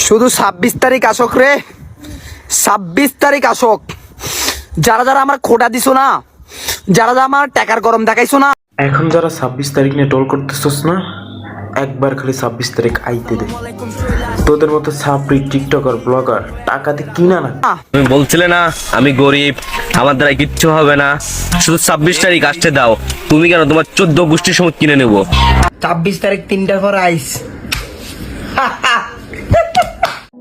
শুধু 26 তারিখ আসক রে, 26 তারিখ আসক। যারা যারা আমার খোটা দিছো না, যারা যারা আমার টাকার গরম দেখাইছো না, এখন যারা 26 তারিখ নিয়ে টোল করতেছস না, একবার খালি 26 তারিখ আইতে দে। তোদের মতো সাপড়ি টিকটকার ব্লগার টাকাতে কিনা না। তুমি বলছিলে না আমি গরিব, আমার দ্বারা কিচ্ছু হবে না, শুধু 26 তারিখ আসতে দাও। তুমি কেন তোমার 14 গোষ্ঠীর সময় কিনে নেবো। 26 তারিখ 3টার পর আইস।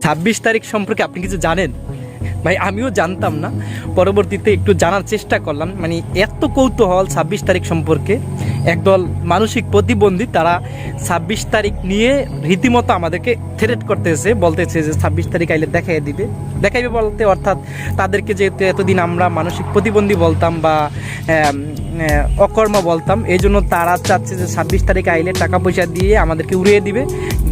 26 তারিখ সম্পর্কে আপনি কিছু জানেন? ভাই আমিও জানতাম না, পরবর্তীতে একটু জানার চেষ্টা করলাম। মানে এত কৌতূহল 26 তারিখ সম্পর্কে। একদল মানসিক প্রতিবন্ধী তারা 26 তারিখ নিয়ে রীতিমতো আমাদেরকে থ্রেট করতেছে, বলতেছে যে 26 তারিখ আইলে দেখাইবে বলতে, অর্থাৎ তাদেরকে যেহেতু এতদিন আমরা মানসিক প্রতিবন্ধী বলতাম বা অকর্ম বলতাম, এই জন্য তারা চাচ্ছে যে 26 তারিখ আইলে টাকা পয়সা দিয়ে আমাদেরকে উড়িয়ে দিবে,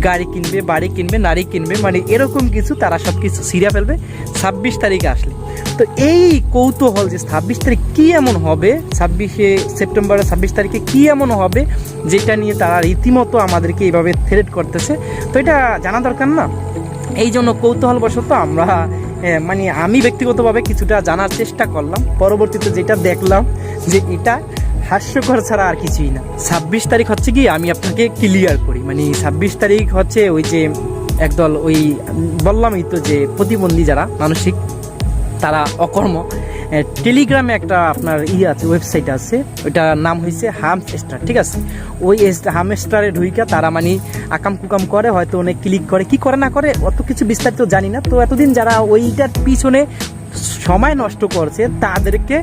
গাড়ি কিনবে, বাড়ি কিনবে, নারী কিনবে, মানে এরকম কিছু তারা সব কিছু ছিঁড়ে ফেলবে 26 তারিখে আসলে। তো এই কৌতূহল যে 26 তারিখ কী এমন হবে, 26শে সেপ্টেম্বরের 26 তারিখে কী এমন হবে যেটা নিয়ে তারা রীতিমতো আমাদেরকে এইভাবে থ্রেট করতেছে, তো এটা জানা দরকার না? এই জন্য কৌতূহলবশত আমরা মানে আমি ব্যক্তিগতভাবে কিছুটা জানার চেষ্টা করলাম। পরবর্তীতে যেটা দেখলাম যে এটা হাস্যকর ছাড়া আর কিছুই না। 26 তারিখ হচ্ছে কি, আমি আপনাকে ক্লিয়ার করি, মানে 26 তারিখ হচ্ছে ওই যে একদল ওই বললামই তো যে প্রতিবন্ধী যারা মানসিক, তারা অকর্ম, টেলিগ্রামে একটা আপনার আছে, ওয়েবসাইট আছে, ওইটার নাম হয়েছে হামস্টার, ঠিক আছে? ওই হামস্টারে ঢুইকা তারা মানে আকাম কুকাম করে, হয়তো অনেক ক্লিক করে, কি করে না করে অত কিছু বিস্তারিত জানি না। তো এতদিন যারা ওইটার পিছনে সময় নষ্ট করছে তাদেরকে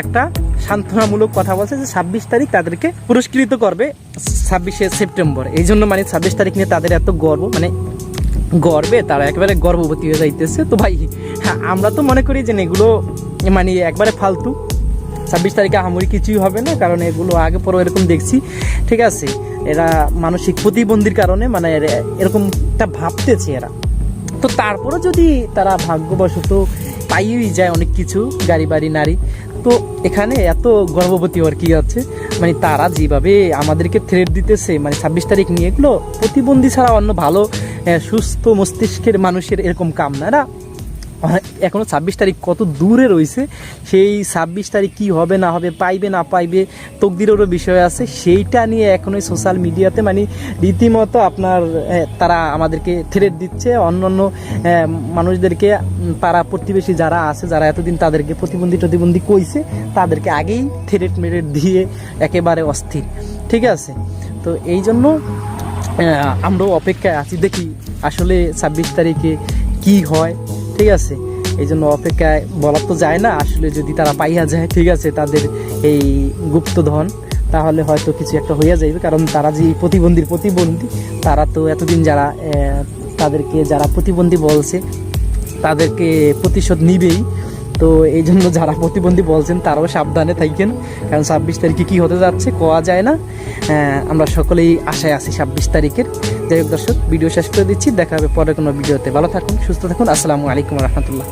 একটা সান্ত্বনামূলক কথা বলছে যে 26 তারিখ তাদেরকে পুরস্কৃত করবে 26শে সেপ্টেম্বর। এই জন্য মানে 26 তারিখ নিয়ে তাদের এত গর্ব, মানে গর্বে তারা একেবারে গর্ভবতী হয়ে যাইতেছে। তো ভাই হ্যাঁ, আমরা তো মনে করি যে এগুলো মানে একবারে ফালতু। 26 তারিখে আহামরি কিছুই হবে না, কারণ এগুলো আগে পরে এরকম দেখছি, ঠিক আছে? এরা মানসিক প্রতিবন্ধীর কারণে মানে এরকমটা ভাবতেছে এরা। তো তারপরে যদি তারা ভাগ্যবশত পাইয়েই যায় অনেক কিছু, গাড়ি বাড়ি নারী, তো এখানে এত গর্ভবতী হওয়ার কি আছে? মানে তারা যেভাবে আমাদেরকে থ্রেট দিতেছে, মানে 26 তারিখ নিয়ে, এগুলো প্রতিবন্ধী ছাড়া অন্য ভালো সুস্থ মস্তিষ্কের মানুষের এরকম কাম না। এরা এখনও 26 তারিখ কত দূরে রয়েছে, সেই 26 তারিখ কী হবে না হবে, পাইবে না পাইবে, তকদিরেরও বিষয় আছে, সেইটা নিয়ে এখনই সোশ্যাল মিডিয়াতে মানে রীতিমতো আপনার তারা আমাদেরকে থ্রেট দিচ্ছে। অন্য মানুষদেরকে, পাড়া প্রতিবেশী যারা আছে, যারা এতদিন তাদেরকে প্রতিবন্ধী কইছে, তাদেরকে আগেই থ্রেট মেরেট দিয়ে একেবারে অস্থির, ঠিক আছে? তো এই জন্য আমরাও অপেক্ষায় আছি, দেখি আসলে 26 তারিখে কি হয়, ঠিক আছে? এই জন্য অপেক্ষায় বলা তো যায় না। আসলে যদি তারা পাইয়া যায়, ঠিক আছে, তাদের এই গুপ্তধন, তাহলে হয়তো কিছু একটা হইয়া যাইবে। কারণ তারা যে প্রতিবন্ধী, তারা তো এতদিন যারা তাদেরকে যারা প্রতিবন্ধী বলছে তাদেরকে প্রতিশোধ নিবেই। তো এই জন্য যারা প্রতিবন্ধী বলছেন তারাও সাবধানে থাকেন, কারণ 26 তারিখে কী হতে যাচ্ছে কোয়া যায় না। আমরা সকলেই আশায় আছি 26 তারিখের। যাই হোক দর্শক, ভিডিও শেষ করে দিচ্ছি, দেখা হবে পরে কোনো ভিডিওতে। ভালো থাকুন, সুস্থ থাকুন, আসসালামু আলাইকুম রহমতুল্লাহ।